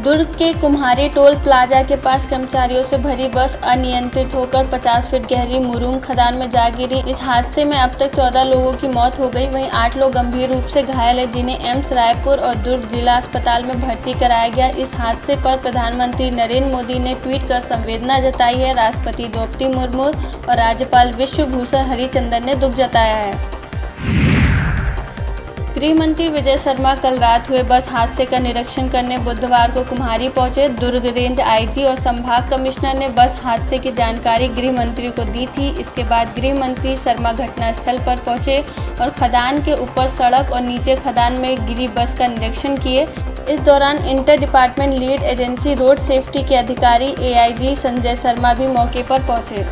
दुर्ग के कुम्हारी toll plaza के पास कर्मचारियों से भरी बस अनियंत्रित होकर 50 फीट गहरी मुरूम खदान में जा गिरी। इस हादसे में अब तक 14 लोगों की मौत हो गई, वहीं 8 लोग गंभीर रूप से घायल हैं, जिन्हें एम्स रायपुर और दुर्ग जिला अस्पताल में भर्ती कराया गया। इस हादसे पर प्रधानमंत्री नरेंद्र मोदी ने ट्वीट कर संवेदना जताई है। राष्ट्रपति द्रौपदी मुर्मू और राज्यपाल विश्वभूषण हरिचंदन ने दुख जताया है। गृह मंत्री विजय शर्मा कल रात हुए बस हादसे का निरीक्षण करने बुधवार को कुम्हारी पहुंचे। दुर्ग रेंज आईजी और संभाग कमिश्नर ने बस हादसे की जानकारी गृह मंत्री को दी थी। इसके बाद गृह मंत्री शर्मा घटनास्थल पर पहुंचे और खदान के ऊपर सड़क और नीचे खदान में गिरी बस का निरीक्षण किए। इस दौरान inter department lead agency road safety के अधिकारी एआईजी संजय शर्मा भी मौके पर पहुंचे।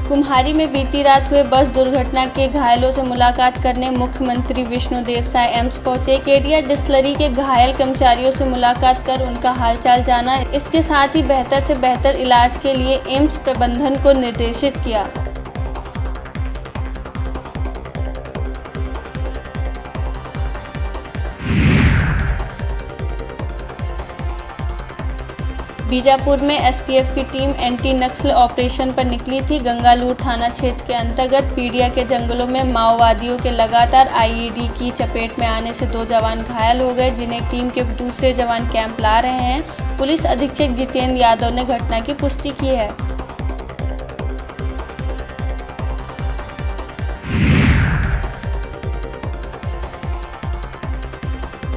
कुम्हारी में बीती रात हुए बस दुर्घटना के घायलों से मुलाकात करने मुख्यमंत्री विष्णुदेव साय एम्स पहुंचे। केडिया डिस्टिलरी के घायल कर्मचारियों से मुलाकात कर उनका हालचाल जाना। इसके साथ ही बेहतर से बेहतर इलाज के लिए एम्स प्रबंधन को निर्देशित किया। बीजापुर में एसटीएफ की टीम एंटी नक्सल ऑपरेशन पर निकली थी। गंगालूर थाना क्षेत्र के अंतर्गत पीडिया के जंगलों में माओवादियों के लगातार आईईडी की चपेट में आने से 2 जवान घायल हो गए, जिन्हें टीम के दूसरे जवान कैंप ला रहे हैं। पुलिस अधीक्षक जितेंद्र यादव ने घटना की पुष्टि की है।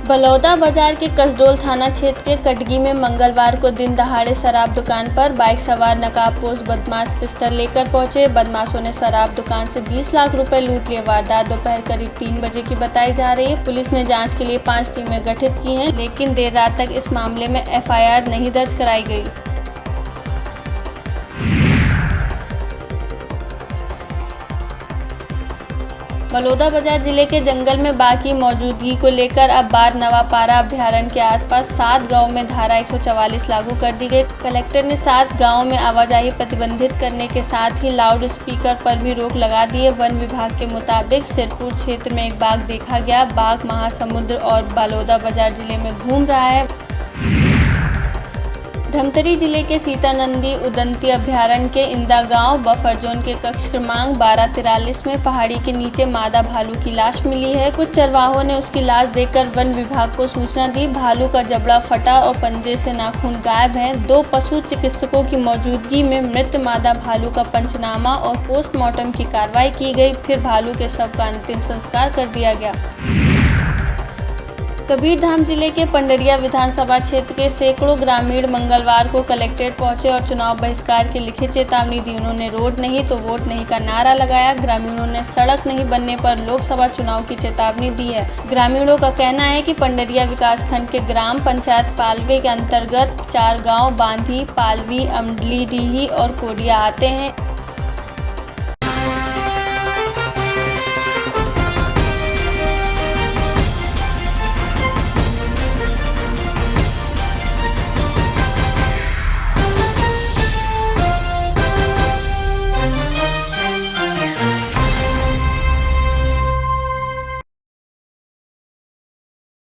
बलौदा बाजार के कसडोल थाना क्षेत्र के कटगी में मंगलवार को दिन दहाड़े शराब दुकान पर बाइक सवार नकाबपोश बदमाश पिस्टल लेकर पहुंचे। बदमाशों ने शराब दुकान से 20 लाख रुपए लूट लिए। वारदात दोपहर करीब 3 बजे की बताई जा रही है। पुलिस ने जांच के लिए 5 टीमें गठित की हैं, लेकिन देर रात तक इस मामले में एफआईआर नहीं दर्ज कराई गई। बलौदा बाजार जिले के जंगल में बाघ की मौजूदगी को लेकर अब बार नवापारा अभ्यारण्य के आसपास 7 गांवों में धारा 144 लागू कर दी गई। कलेक्टर ने 7 गांवों में आवाजाही प्रतिबंधित करने के साथ ही लाउड स्पीकर पर भी रोक लगा दी है। वन विभाग के मुताबिक सिरपुर क्षेत्र में एक बाघ देखा गया। बाघ महासमुंद और बलौदा बाजार जिले में घूम रहा है। धमतरी जिले के सीतानंदी उदंती अभ्यारण्य के इंदा गांव बफर जोन के कक्ष क्रमांक 1243 में पहाड़ी के नीचे मादा भालू की लाश मिली है। कुछ चरवाहों ने उसकी लाश देखकर वन विभाग को सूचना दी। भालू का जबड़ा फटा और पंजे से नाखून गायब हैं। 2 पशु चिकित्सकों की मौजूदगी में मृत मादा भालू का पंचनामा और पोस्टमार्टम की कार्रवाई की गई। फिर भालू के शव का अंतिम संस्कार कर दिया गया। कबीरधाम जिले के पंडरिया विधानसभा क्षेत्र के सैकड़ों ग्रामीण मंगलवार को कलेक्ट्रेट पहुंचे और चुनाव बहिष्कार की लिखित चेतावनी दी। उन्होंने रोड नहीं तो वोट नहीं का नारा लगाया। ग्रामीणों ने सड़क नहीं बनने पर लोकसभा चुनाव की चेतावनी दी है। ग्रामीणों का कहना है कि पंडरिया विकासखंड के ग्राम पंचायत पालवे के अंतर्गत 4 गाँव बांधी, पालवी, अमडली डीही और कोडिया आते हैं।